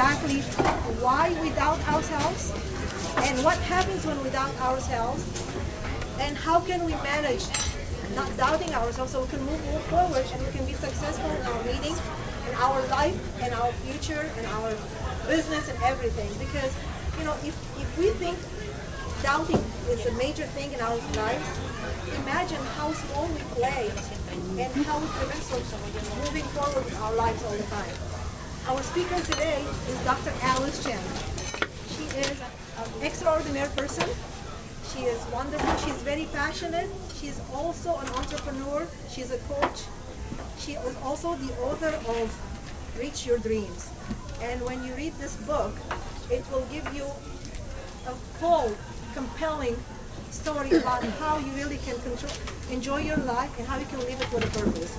exactly why we doubt ourselves and what happens when we doubt ourselves and how can we manage not doubting ourselves so we can move forward and we can be successful in our meetings, in our life, and our future, and our business and everything. Because, you know, if we think doubting is a major thing in our lives, imagine how small we play and how we prevent ourselves moving forward in our lives all the time. Our speaker today is Dr. Alice Chen. She is an extraordinary person. She is wonderful. She's very passionate. She's also an entrepreneur. She's a coach. She is also the author of Reach Your Dreams. And when you read this book, it will give you a full, compelling story about how you really can enjoy your life and how you can live it with a purpose.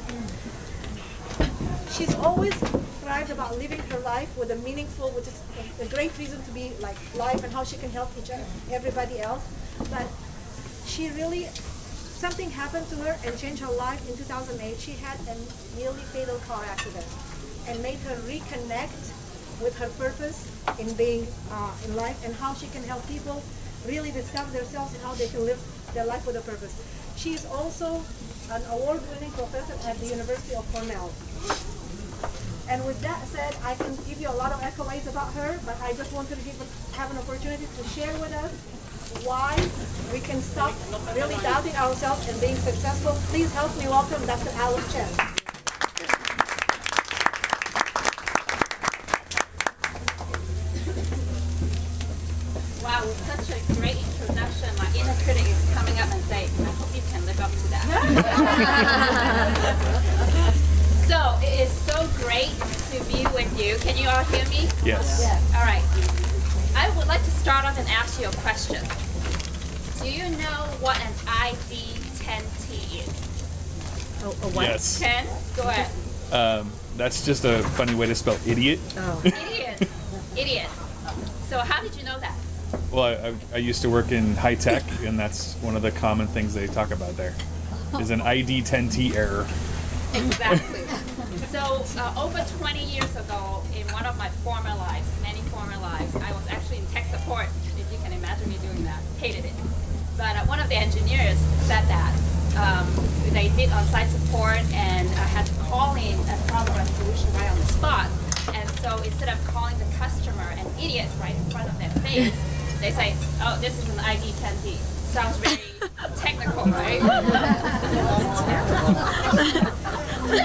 She's always thrived about living her life with a meaningful, which is a great reason to be like life and how she can help everybody else. But she really, something happened to her and changed her life in 2008. She had a nearly fatal car accident and made her reconnect with her purpose in being in life and how she can help people really discover themselves and how they can live their life with a purpose. She is also an award-winning professor at the University of Cornell. And with that said, I can give you a lot of accolades about her, but I just wanted to have an opportunity to share with us why we can stop really doubting ourselves and being successful. Please help me welcome Dr. Alice Chen. Wow, with such a great introduction, my inner critic is coming up and saying, I hope you can live up to that. So, it is so great to be with you. Can you all hear me? Yes. All right. I would like to start off and ask you a question. Do you know what an ID10T is? A what? Yes. Ken, go ahead. That's just a funny way to spell idiot. Oh. Idiot. Idiot. So how did you know that? Well, I used to work in high tech, and that's one of the common things they talk about there, is an ID10T error. Exactly. So over 20 years ago, in one of my former lives, many former lives, I was actually in tech support, if you can imagine me doing that. Hated it. But one of the engineers said that they did on-site support and had to call in a problem resolution right on the spot. And so instead of calling the customer an idiot right in front of their face, they say, oh, this is an ID10T. Sounds very technical, right? So,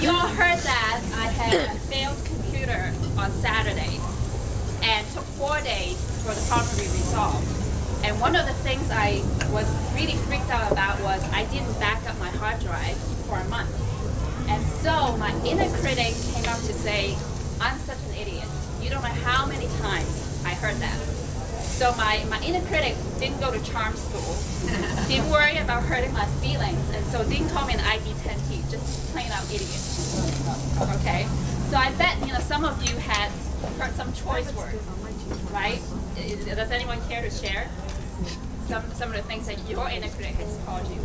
you all heard that I had a failed computer on Saturday and took 4 days for the problem to be resolved. And one of the things I was really freaked out about was I didn't back up my hard drive for a month. And so my inner critic came up to say, I'm such an idiot. You don't know how many times I heard that. So my inner critic didn't go to charm school, didn't worry about hurting my feelings, and so didn't call me an ID10T, just plain out idiot. Okay? So I bet some of you had heard some choice words, right? Does anyone care to share some of the things that your inner critic has called you?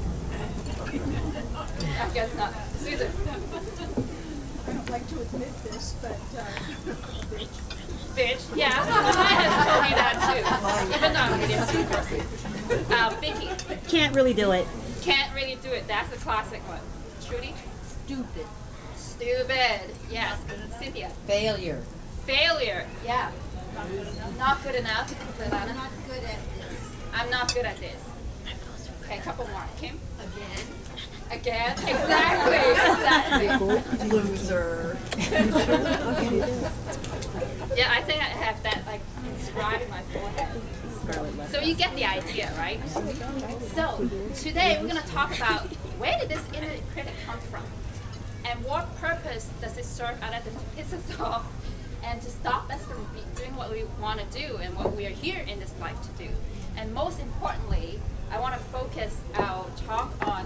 I guess not. Susan. I don't like to admit this, but Bitch, yeah. Mine has told me that too. Even though I'm really Vicky. Can't really do it. Can't really do it. That's a classic one. Trudy? stupid. Stupid. Yes. Cynthia? Failure. Failure. Yeah. Not good enough. I'm not good at this. I'm not good at this. Okay, a couple more. Kim? Again. Again? Exactly. Exactly. Loser. Yeah, I think I have that like inscribed in my forehead. So you get the idea, right? So today we're going to talk about where did this inner critic come from? And what purpose does it serve other than to piss us off and to stop us from doing what we want to do and what we are here in this life to do? And most importantly, I want to focus our talk on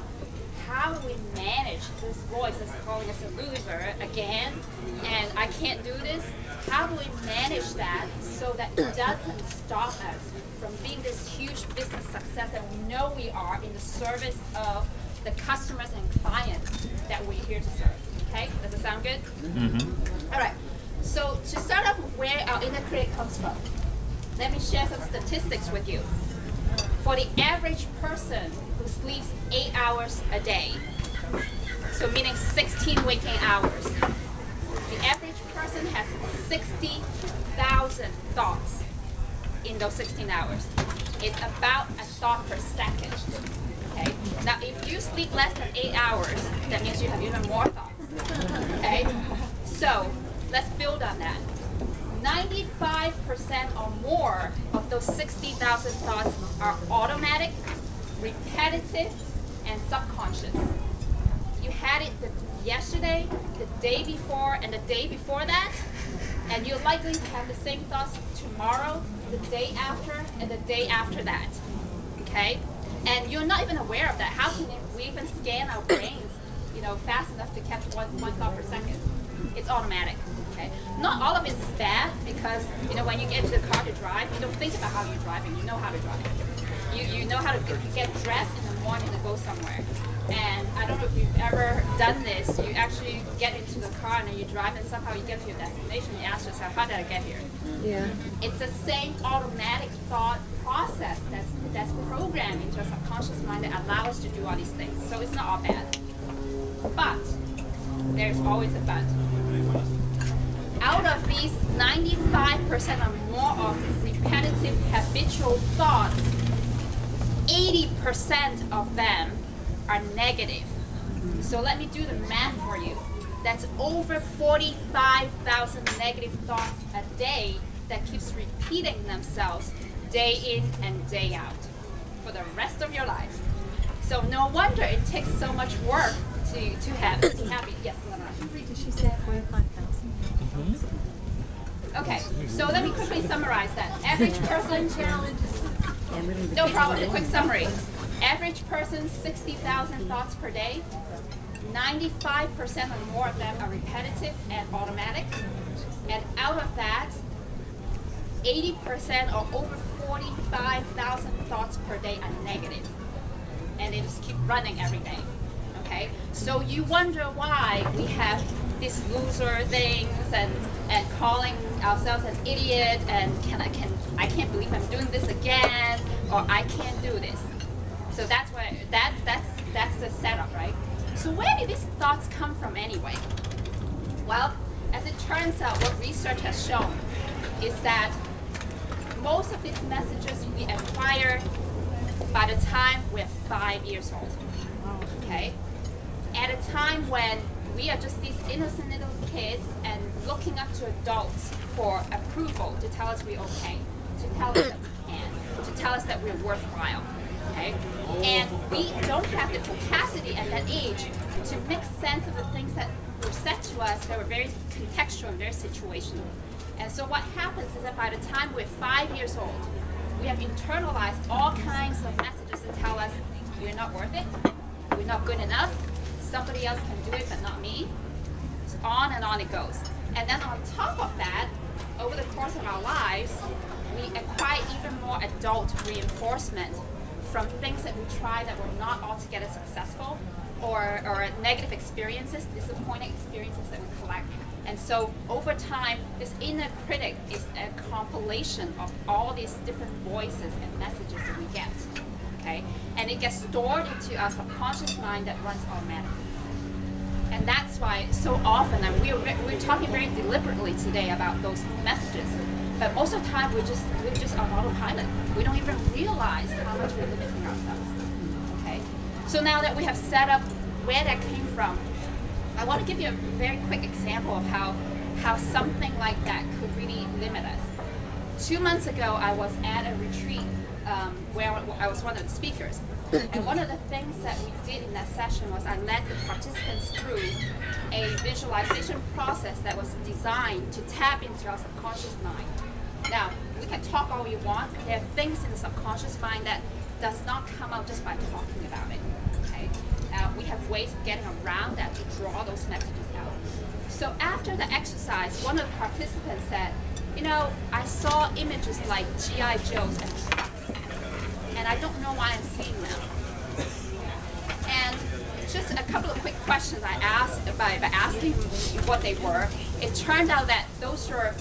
how do we manage this voice that's calling us a loser again, and I can't do this. How do we manage that so that it doesn't stop us from being this huge business success that we know we are in the service of the customers and clients that we're here to serve? Okay, does it sound good? Mm-hmm. All right. So to start off where our inner critic comes from. Let me share some statistics with you. For the average person who sleeps 8 hours a day, so meaning 16 waking hours, the average person has 60,000 thoughts in those 16 hours. It's about a thought per second. Okay? Now, if you sleep less than 8 hours, that means you have even more thoughts. Okay? So, let's build on that. 95% or more of those 60,000 thoughts are automatic, repetitive, and subconscious. You had it yesterday, the day before, and the day before that, and you're likely to have the same thoughts tomorrow, the day after, and the day after that. Okay? And you're not even aware of that. How can we even scan our brains, fast enough to catch one thought per second? It's automatic. Okay? Not all of it's bad because when you get into the car to drive, you don't think about how you're driving. You know how to drive. You know how to get dressed in the morning to go somewhere. And I don't know if you've ever done this. You actually get into the car and then you drive and somehow you get to your destination. You ask yourself, how did I get here? Yeah. It's the same automatic thought process that's programmed into our subconscious mind that allows us to do all these things. So it's not all bad. But there's always a but. Out of these 95% or more of repetitive habitual thoughts, 80% of them are negative. So let me do the math for you. That's over 45,000 negative thoughts a day that keeps repeating themselves day in and day out for the rest of your life. So no wonder it takes so much work to be happy. Yes, She said 45,000. Okay, so let me quickly summarize that. Average person challenges. No problem, a quick summary. Average person, 60,000 thoughts per day. 95% or more of them are repetitive and automatic. And out of that, 80% or over 45,000 thoughts per day are negative. And they just keep running every day. Okay? So you wonder why we have these loser things and calling ourselves an idiot and I can't believe I'm doing this again, or I can't do this. So that's why that's the setup, right? So where did these thoughts come from anyway? Well, as it turns out, what research has shown is that most of these messages we acquire by the time we're 5 years old. Okay? At a time when we are just these innocent little kids and looking up to adults for approval to tell us we're okay, to tell us that we can, to tell us that we're worthwhile. Okay? And we don't have the capacity at that age to make sense of the things that were said to us that were very contextual and very situational. And so what happens is that by the time we're 5 years old, we have internalized all kinds of messages that tell us we're not worth it, we're not good enough, somebody else can do it but not me. So on and on it goes. And then on top of that, over the course of our lives, we acquire even more adult reinforcement from things that we try that were not altogether successful, or negative experiences, disappointing experiences that we collect. And so over time, this inner critic is a compilation of all these different voices and messages that we get. Okay? And it gets stored into our subconscious mind that runs automatically. And that's why so often, and we're talking very deliberately today about those messages, but most of the time we're just on autopilot. We don't even realize how much we're limiting ourselves. Okay? So now that we have set up where that came from, I want to give you a very quick example of how something like that could really limit us. 2 months ago, I was at a retreat where I was one of the speakers. And one of the things that we did in that session was I led the participants through a visualization process that was designed to tap into our subconscious mind. Now, we can talk all we want. There are things in the subconscious mind that does not come out just by talking about it. Okay? We have ways of getting around that to draw those messages out. So after the exercise, one of the participants said, I saw images like G.I. Joes and trucks, and I don't know why I'm seeing them. And just a couple of quick questions I asked by asking what they were. It turned out that those were